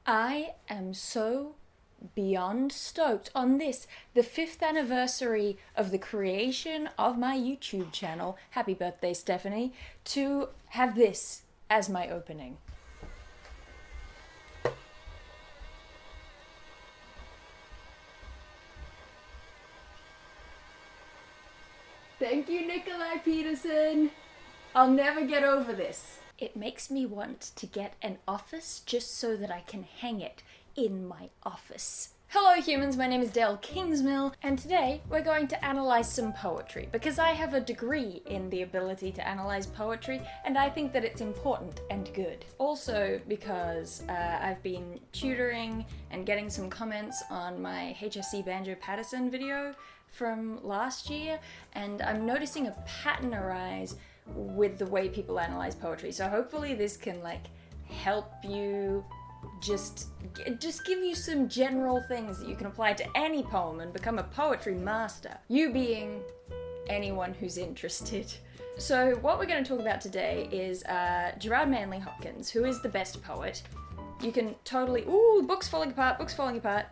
I am so beyond stoked on this, the 5th anniversary of the creation of my YouTube channel, happy birthday Stephanie, to have this as my opening. Thank you, Nikolai Peterson. I'll never get over this. It makes me want to get an office just so that I can hang it in my office. Hello humans, my name is Dael Kingsmill, and today we're going to analyze some poetry, because I have a degree in the ability to analyze poetry, and I think that it's important and good. Also because I've been tutoring and getting some comments on my HSC Banjo Patterson video from last year, and I'm noticing a pattern arise with the way people analyze poetry. So hopefully this can help you just give you some general things that you can apply to any poem and become a poetry master. You being anyone who's interested. So what we're going to talk about today is Gerard Manly Hopkins, who is the best poet. You can totally... Ooh, book's falling apart, book's falling apart.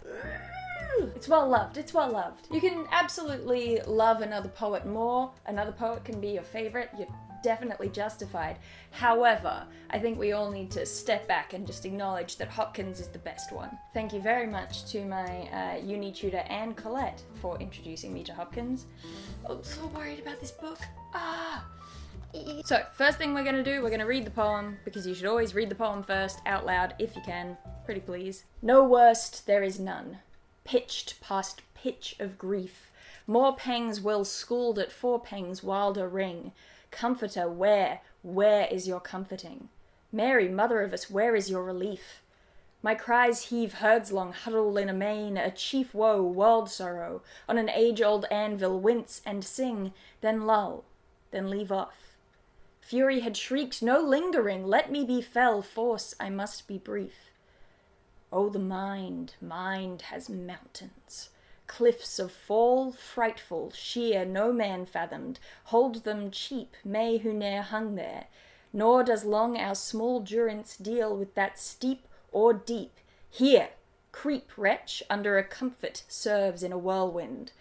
It's well loved, it's well loved. You can absolutely love another poet more. Another poet can be your favorite. You're definitely justified. However, I think we all need to step back and just acknowledge that Hopkins is the best one. Thank you very much to my uni tutor Anne Collette for introducing me to Hopkins. I'm so worried about this book. So, first thing we're gonna do, we're gonna read the poem, because you should always read the poem first, out loud, if you can. Pretty please. No worst there is none, pitched past pitch of grief. More pangs will schooled at 4 pangs wilder ring. Comforter, where is your comforting? Mary, mother of us, where is your relief? My cries heave herds long, huddle in a main, a chief woe, world sorrow, on an age-old anvil wince and sing, then lull, then leave off. Fury had shrieked, no lingering, let me be fell, force, I must be brief. Oh, the mind has mountains. Cliffs of fall, frightful, sheer, no man fathomed, hold them cheap, may who ne'er hung there, nor does long our small durance deal with that steep or deep. Here, creep, wretch, under a comfort serves in a whirlwind.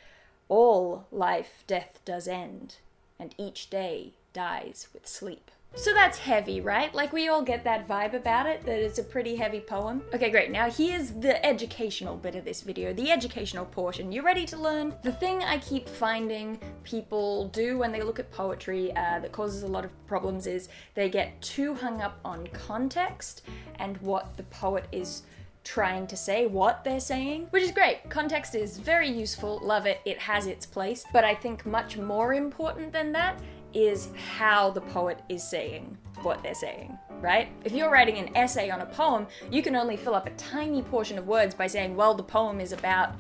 All life death does end, and each day dies with sleep. So that's heavy, right? Like, we all get that vibe about it, that it's a pretty heavy poem. Okay, great. Now here's the educational bit of this video, the educational portion. You ready to learn? The thing I keep finding people do when they look at poetry that causes a lot of problems is they get too hung up on context and what the poet is trying to say, what they're saying, which is great. Context is very useful, love it, it has its place, but I think much more important than that is how the poet is saying what they're saying, right? If you're writing an essay on a poem, you can only fill up a tiny portion of words by saying, well, the poem is about,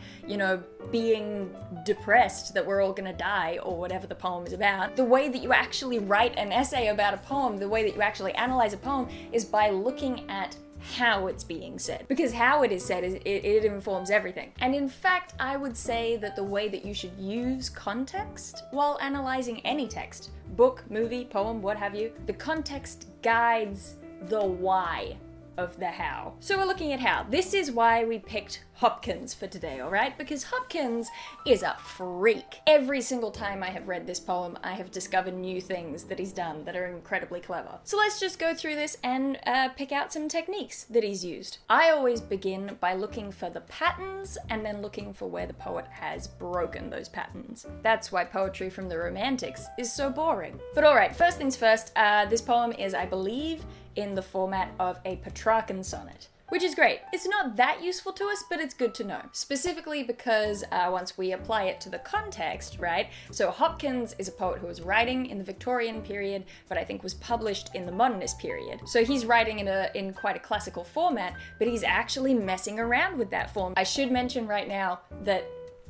being depressed that we're all gonna die, or whatever the poem is about. The way that you actually write an essay about a poem, the way that you actually analyze a poem, is by looking at how it's being said. Because how it is said, it informs everything. And in fact, I would say that the way that you should use context while analyzing any text, book, movie, poem, what have you, the context guides the why of the how. So we're looking at how. This is why we picked Hopkins for today, alright? Because Hopkins is a freak. Every single time I have read this poem, I have discovered new things that he's done that are incredibly clever. So let's just go through this and pick out some techniques that he's used. I always begin by looking for the patterns and then looking for where the poet has broken those patterns. That's why poetry from the Romantics is so boring. But alright, first things first, this poem is, I believe, in the format of a Petrarchan sonnet, which is great. It's not that useful to us, but it's good to know. Specifically because once we apply it to the context, right? So Hopkins is a poet who was writing in the Victorian period, but I think was published in the modernist period. So he's writing in quite a classical format, but he's actually messing around with that form. I should mention right now that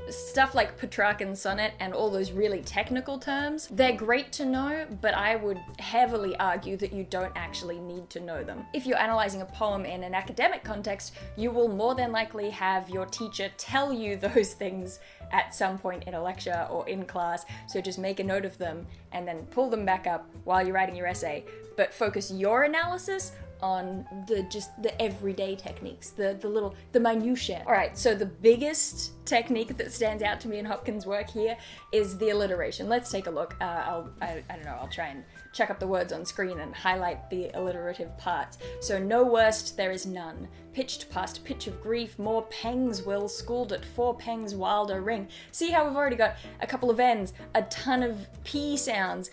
stuff like Petrarchan sonnet and all those really technical terms, they're great to know, but I would heavily argue that you don't actually need to know them. If you're analyzing a poem in an academic context, you will more than likely have your teacher tell you those things at some point in a lecture or in class, so just make a note of them and then pull them back up while you're writing your essay, but focus your analysis on the everyday techniques, the minutiae. All right, so the biggest technique that stands out to me in Hopkins' work here is the alliteration. Let's take a look. I don't know, I'll try and check up the words on screen and highlight the alliterative parts. So no worst, there is none. Pitched past pitch of grief, more pangs will, schooled at 4 pangs wilder ring. See how we've already got a couple of N's, a ton of P sounds.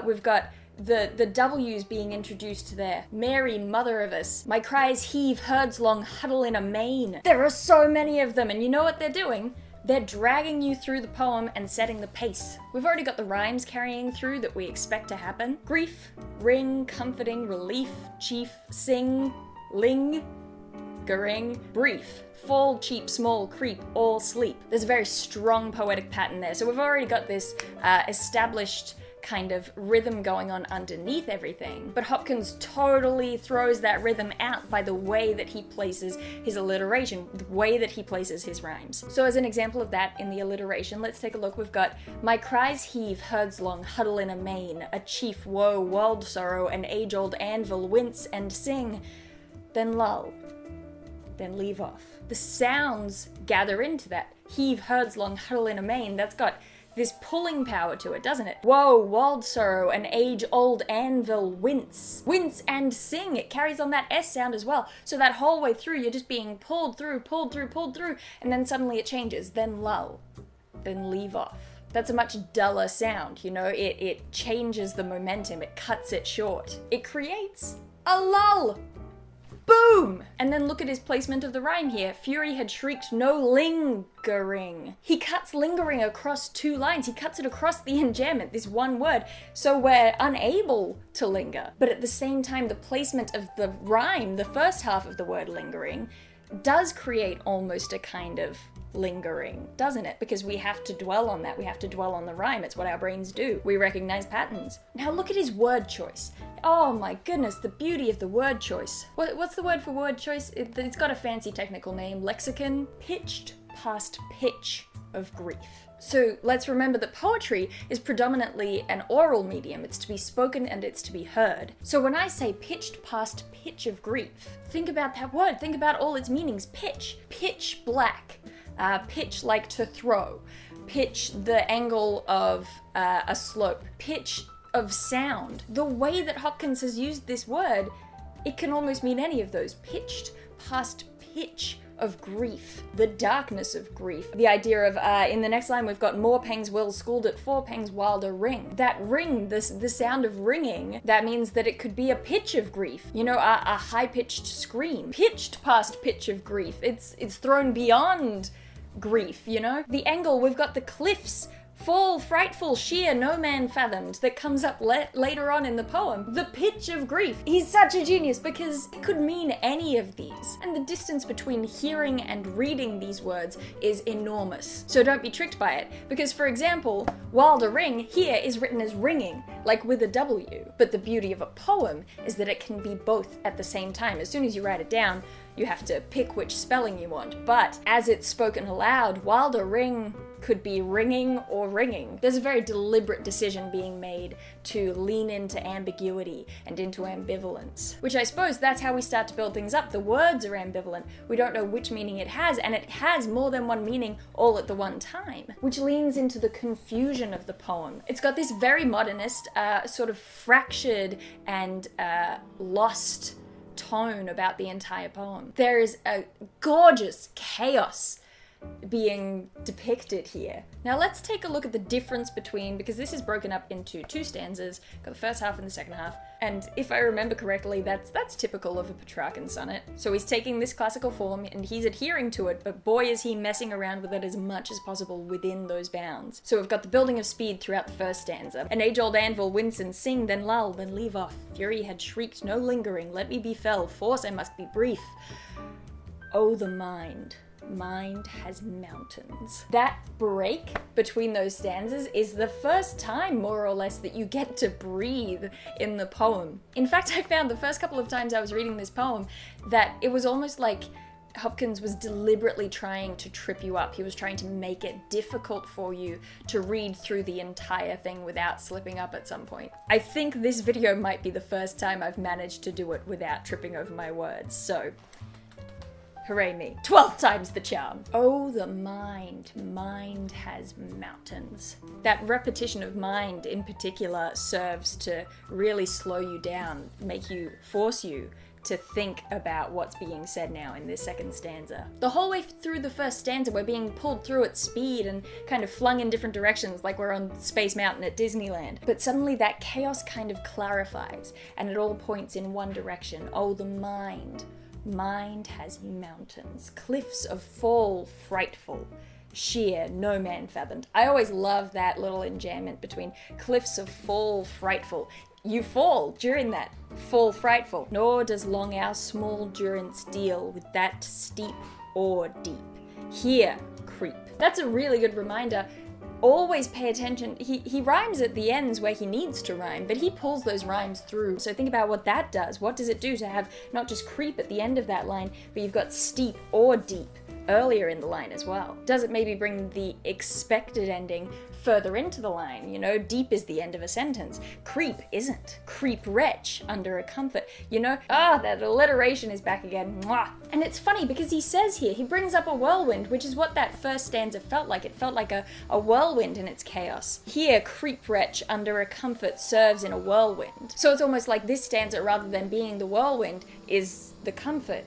We've got the W's being introduced there. Mary, mother of us. My cries heave, herds long huddle in a mane. There are so many of them, and you know what they're doing? They're dragging you through the poem and setting the pace. We've already got the rhymes carrying through that we expect to happen. Grief, ring, comforting, relief, chief, sing, ling, garing, brief, fall, cheap, small, creep, all sleep. There's a very strong poetic pattern there. So we've already got this established kind of rhythm going on underneath everything, but Hopkins totally throws that rhythm out by the way that he places his alliteration, the way that he places his rhymes. So as an example of that in the alliteration, let's take a look. We've got my cries heave, herds long huddle in a mane, a chief woe, world sorrow, an age-old anvil wince and sing, then lull, then leave off. The sounds gather into that. Heave, herds long huddle in a mane, that's got this pulling power to it, doesn't it? Woe, wild sorrow, an age-old anvil wince. Wince and sing. It carries on that S sound as well. So that whole way through, you're just being pulled through, and then suddenly it changes. Then lull. Then leave off. That's a much duller sound, you know? It changes the momentum. It cuts it short. It creates a lull. Boom! And then look at his placement of the rhyme here. Fury had shrieked no lingering. He cuts lingering across 2 lines. He cuts it across the enjambment, this one word, so we're unable to linger. But at the same time, the placement of the rhyme, the first half of the word lingering, does create almost a kind of lingering, doesn't it? Because we have to dwell on that. We have to dwell on the rhyme. It's what our brains do. We recognize patterns. Now look at his word choice. Oh my goodness, the beauty of the word choice. What's the word for word choice? It's got a fancy technical name. Lexicon. Pitched past pitch of grief. So let's remember that poetry is predominantly an oral medium. It's to be spoken and it's to be heard. So when I say pitched past pitch of grief, think about that word. Think about all its meanings. Pitch. Pitch black. Pitch like to throw. Pitch the angle of a slope. Pitch of sound. The way that Hopkins has used this word, it can almost mean any of those. Pitched past pitch of grief, the darkness of grief. The idea of, in the next line, we've got more pangs will, schooled at 4 pangs wilder ring. That ring, the sound of ringing, that means that it could be a pitch of grief. You know, a high-pitched scream. Pitched past pitch of grief. It's thrown beyond grief, you know? The angle, we've got the cliffs, fall, frightful, sheer, no man fathomed, that comes up later on in the poem. The pitch of grief. He's such a genius because it could mean any of these. And the distance between hearing and reading these words is enormous. So don't be tricked by it. Because, for example, wilder ring here is written as ringing, like with a W. But the beauty of a poem is that it can be both at the same time. As soon as you write it down, you have to pick which spelling you want. But as it's spoken aloud, wilder ring could be ringing or ringing. There's a very deliberate decision being made to lean into ambiguity and into ambivalence, which I suppose that's how we start to build things up. The words are ambivalent. We don't know which meaning it has, and it has more than one meaning all at the one time, which leans into the confusion of the poem. It's got this very modernist, sort of fractured and lost tone about the entire poem. There is a gorgeous chaos being depicted here. Now let's take a look at the difference between, because this is broken up into 2 stanzas, got the first half and the second half, and if I remember correctly, that's typical of a Petrarchan sonnet. So he's taking this classical form and he's adhering to it, but boy is he messing around with it as much as possible within those bounds. So we've got the building of speed throughout the first stanza. An age-old anvil wince and sing, then lull, then leave off. Fury had shrieked, no lingering, let me be fell, force I must be brief. Oh, the mind has mountains. That break between those stanzas is the first time, more or less, that you get to breathe in the poem. In fact, I found the first couple of times I was reading this poem that it was almost like Hopkins was deliberately trying to trip you up. He was trying to make it difficult for you to read through the entire thing without slipping up at some point. I think this video might be the first time I've managed to do it without tripping over my words, so hooray me. 12 times the charm. Oh, the mind. Mind has mountains. That repetition of mind in particular serves to really slow you down, force you to think about what's being said now in this second stanza. The whole way through the first stanza, we're being pulled through at speed and kind of flung in different directions like we're on Space Mountain at Disneyland. But suddenly that chaos kind of clarifies and it all points in one direction. Oh, the mind. Mind has mountains, cliffs of fall frightful, sheer, no man fathomed. I always love that little enjambment between cliffs of fall frightful. You fall during that fall frightful. Nor does long our small durance deal with that steep or deep. Here, creep. That's a really good reminder. Always pay attention. He rhymes at the ends where he needs to rhyme, but he pulls those rhymes through. So think about what that does. What does it do to have not just creep at the end of that line, but you've got steep or deep earlier in the line as well? Does it maybe bring the expected ending further into the line? You know, deep is the end of a sentence. Creep isn't. Creep wretch under a comfort. You know, that alliteration is back again. Mwah. And it's funny because he says here, he brings up a whirlwind, which is what that first stanza felt like. It felt like a whirlwind in its chaos. Here, creep wretch under a comfort serves in a whirlwind. So it's almost like this stanza, rather than being the whirlwind, is the comfort.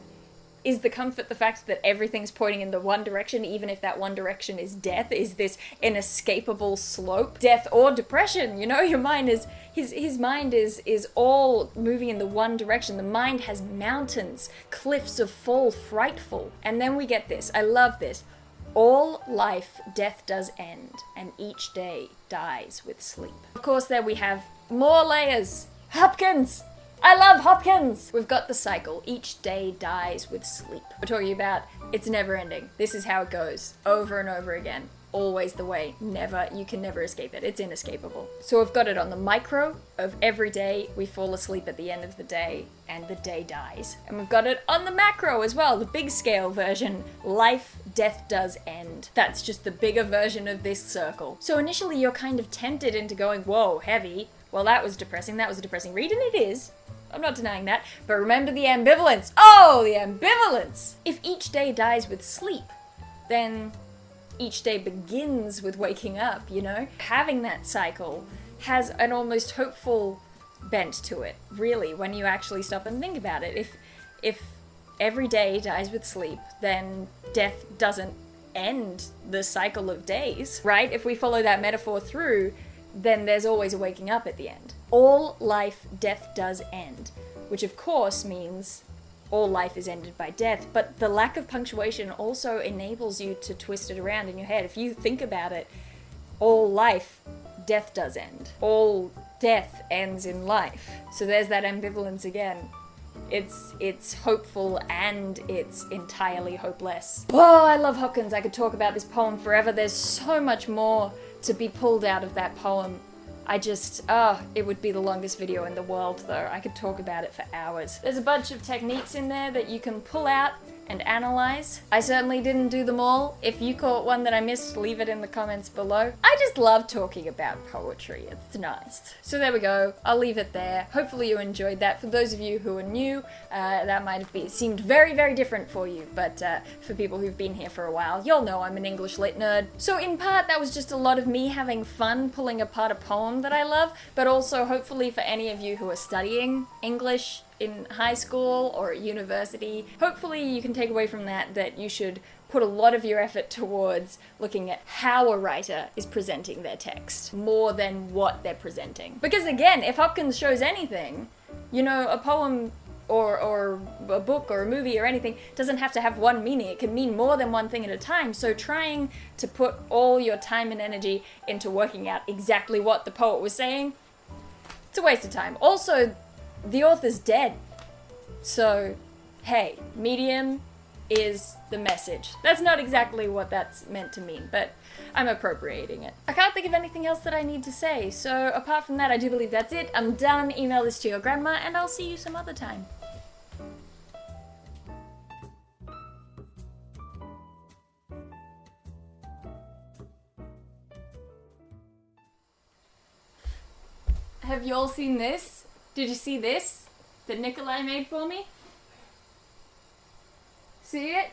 Is the comfort the fact that everything's pointing in the one direction, even if that one direction is death? Is this inescapable slope? Death or depression? You know, your mind is, his mind is all moving in the one direction. The mind has mountains, cliffs of fall frightful. And then we get this, I love this. All life death does end, and each day dies with sleep. Of course, there we have more layers. Hopkins! I love Hopkins! We've got the cycle. Each day dies with sleep. We're talking about it's never ending. This is how it goes over and over again. Always the way. Never. You can never escape it. It's inescapable. So we've got it on the micro of every day we fall asleep at the end of the day and the day dies. And we've got it on the macro as well, the big scale version. Life, death does end. That's just the bigger version of this circle. So initially you're kind of tempted into going, whoa, heavy. Well, that was depressing. That was a depressing read, and it is. I'm not denying that. But remember the ambivalence. Oh, the ambivalence! If each day dies with sleep, then each day begins with waking up, you know? Having that cycle has an almost hopeful bent to it, really, when you actually stop and think about it. If every day dies with sleep, then death doesn't end the cycle of days, right? If we follow that metaphor through, then there's always a waking up at the end. All life, death does end, which of course means all life is ended by death, but the lack of punctuation also enables you to twist it around in your head. If you think about it, all life, death does end. All death ends in life. So there's that ambivalence again. It's hopeful and it's entirely hopeless. Oh, I love Hopkins. I could talk about this poem forever. There's so much more to be pulled out of that poem. It would be the longest video in the world though. I could talk about it for hours. There's a bunch of techniques in there that you can pull out and analyze. I certainly didn't do them all. If you caught one that I missed, leave it in the comments below. I just love talking about poetry. It's nice. So there we go. I'll leave it there. Hopefully you enjoyed that. For those of you who are new, that might have seemed very, very different for you. But for people who've been here for a while, you'll know I'm an English lit nerd. So in part, that was just a lot of me having fun pulling apart a poem that I love, but also hopefully for any of you who are studying English in high school or at university, hopefully you can take away from that you should put a lot of your effort towards looking at how a writer is presenting their text more than what they're presenting. Because again, if Hopkins shows anything, you know, a poem or a book or a movie or anything doesn't have to have one meaning. It can mean more than one thing at a time. So trying to put all your time and energy into working out exactly what the poet was saying, it's a waste of time. Also, the author's dead. So, hey, medium is the message. That's not exactly what that's meant to mean, but I'm appropriating it. I can't think of anything else that I need to say, so apart from that, I do believe that's it. I'm done. Email this to your grandma, and I'll see you some other time. Have you all seen this? Did you see this? That Nikolai made for me? See it?